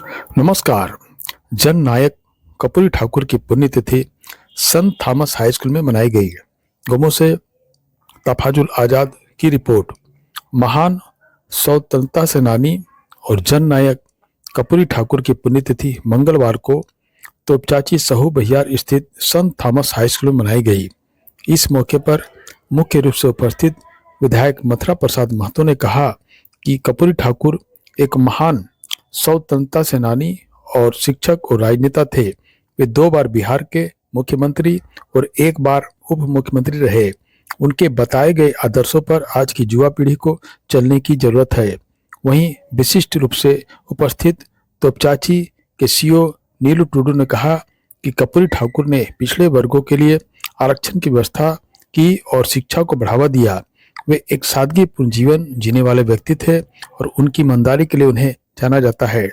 नमस्कार। जन नायक कर्पूरी ठाकुर की पुण्यतिथि संत थॉमस हाई स्कूल में मनाई गई। गमों से तफाजुल आजाद की रिपोर्ट। महान स्वतंत्रता सेनानी और जन नायक कर्पूरी ठाकुर की पुण्यतिथि मंगलवार को तोपचाची सहू बहियार स्थित संत थॉमस हाई स्कूल में मनाई गई। इस मौके पर मुख्य रूप से उपस्थित विधायक मथुरा प्रसाद महतो ने कहा कि कर्पूरी ठाकुर एक महान स्वतंत्रता सेनानी और शिक्षक और राजनेता थे। वे 2 बार बिहार के मुख्यमंत्री और 1 बार उप मुख्यमंत्री रहे। उनके बताए गए आदर्शों पर आज की युवा पीढ़ी को चलने की जरूरत है। वहीं विशिष्ट रूप से उपस्थित तोपचाची के सीओ नीलू टुडू ने कहा कि कर्पूरी ठाकुर ने पिछड़े वर्गों के लिए आरक्षण की व्यवस्था की और शिक्षा को बढ़ावा दिया। वे एक सादगीपूर्ण जीवन जीने वाले व्यक्ति थे और उनकी ईमानदारी के लिए उन्हें जाना जाता है।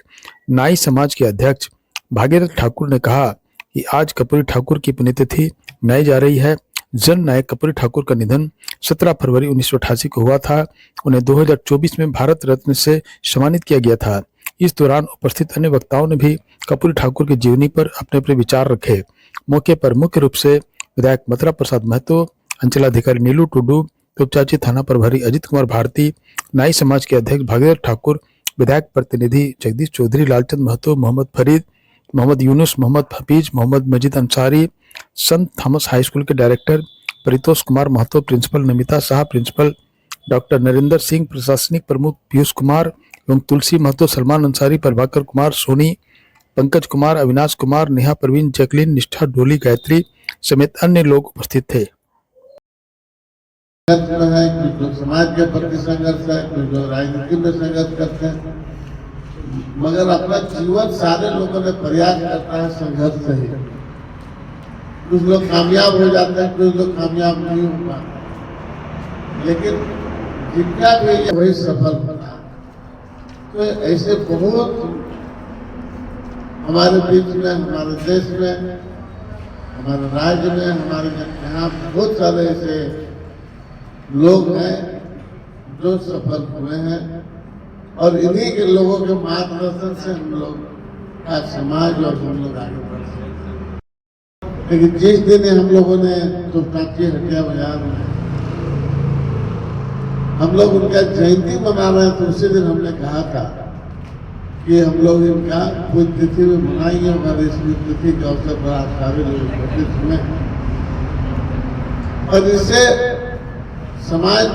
नाई समाज के अध्यक्ष भागीरथ ठाकुर ने कहा कि आज कर्पूरी ठाकुर की पुण्यतिथि मनाई जा रही है। जन नायक कर्पूरी ठाकुर का निधन 17 फरवरी 1988 को हुआ था। उन्हें 2024 में भारत रत्न से सम्मानित किया गया था। इस दौरान उपस्थित अन्य वक्ताओं ने भी कर्पूरी ठाकुर की जीवनी पर अपने अपने विचार रखे। मौके पर मुख्य रूप से विधायक मथुरा प्रसाद महतो, अंचलाधिकारी नीलू टुडू, तोपचाची थाना प्रभारी अजित कुमार भारती, नाई समाज के अध्यक्ष भागीरथ ठाकुर, विधायक प्रतिनिधि Jagdish Chaudhary, Lalchand Mahato, Mohammad Farid, Mohammad Yunus, Mohammad Hafeez, Mohammad Majid Ansari, Sant Thomas high school के director Paritosh Kumar Mahto, principal Namita Shah, principal doctor Narendra Singh, प्रशासनिक प्रमुख पीयूष कुमार एवं तुलसी महतो, सलमान अंसारी, प्रभाकर कुमार सोनी, पंकज कुमार, अविनाश कुमार, नेहा परवीन, जैकलिन, निष्ठा, डोली, गायत्री समेत अन्य लोग उपस्थित थे। है कि जो समाज के प्रति संघर्ष है, कोई जो राजनीति में संघर्ष करते हैं, मगर अपना जीवन सारे लोगों ने प्रयास करता है संघर्ष से ही। कुछ लोग कामयाब हो जाते हैं, कुछ लोग कामयाब नहीं हो पाते, लेकिन जिनका भी ये वही सफल बना। तो ऐसे बहुत हमारे बीच में, हमारे देश में, हमारे राज्य में, हमारे यहाँ बहुत सारे ऐसे लोग हैं जो सफल हुए हैं और इन्हीं के लोगों के मार्गदर्शन से हम लोग का समाज और हम लोग आगे बढ़ सकते। लेकिन जिस दिन हम लोगों ने तोपचाची हटिया बाजार में हम लोग उनका जयंती मना रहे हैं, तो उसी दिन हमने कहा था कि हम लोग इनका पुण्यतिथि में मनाएंगे और इस पुण्यतिथि के अवसर पर आप सारे लोग उपस्थित हुए और इससे समाज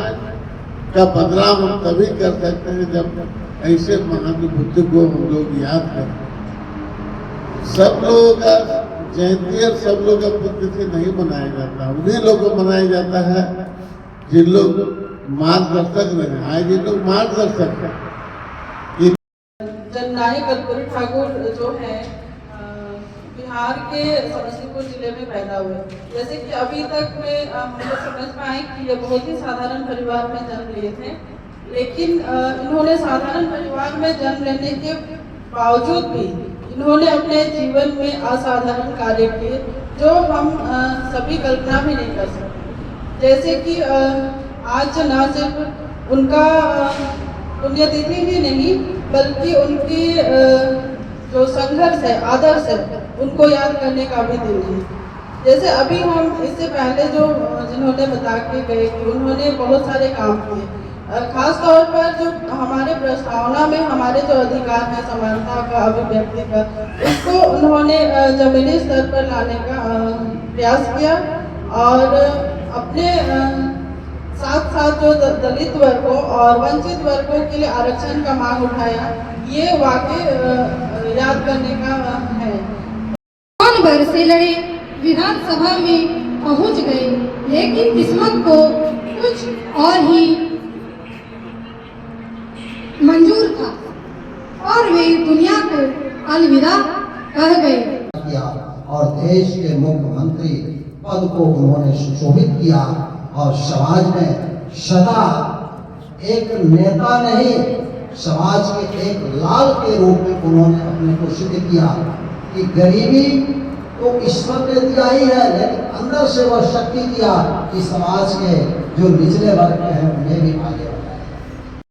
का बदलाव हम तभी कर सकते हैं जब ऐसे महान बुद्ध को हम लोग याद करें। सब लोगों का जयंती और सब लोगों का पुण्यतिथि नहीं मनाया जाता, उन्हीं लोगों को मनाया जाता है जिन लोग मार्गदर्शक नहीं आए, जिन लोग मार्गदर्शक हैं। जन नायक कर्पूरी ठाकुर जो है बिहार के समस्तीपुर जिले में पैदा हुए। जैसे कि अभी तक में हम लोग समझ पाए कि ये बहुत ही साधारण परिवार में जन्म लिए थे, लेकिन इन्होंने साधारण परिवार में जन्म लेने के बावजूद भी इन्होंने अपने जीवन में असाधारण कार्य किए जो हम सभी कल्पना भी नहीं कर सकते। जैसे कि आज न सिर्फ उनका पुण्यतिथि ही नहीं बल्कि उनकी जो संघर्ष है, आदर्श है, उनको याद करने का भी दिन है। जैसे अभी हम इससे पहले जो जिन्होंने बता के गए कि उन्होंने बहुत सारे काम किए, खास तौर पर जो हमारे प्रस्तावना में हमारे जो अधिकार है समानता का, अभिव्यक्ति का, उसको उन्होंने जमीनी स्तर पर लाने का प्रयास किया और अपने साथ साथ जो दलित वर्गों और वंचित वर्गों के लिए आरक्षण का मांग उठाया, ये वाकई याद करने का है। भर से लड़े, विधानसभा में पहुंच गए, लेकिन किस्मत को कुछ और ही मंजूर था और वे दुनिया को अलविदा कह गए और देश के मुख्यमंत्री पद को उन्होंने सुशोभित किया और समाज में सदा एक नेता नहीं, समाज के एक लाल के रूप में उन्होंने अपने को सिद्ध किया कि गरीबी तो ईश्वर ने दिया ही है, लेकिन अंदर से वह शक्ति दिया कि समाज के जो निचले वर्ग हैं उन्हें भी आगे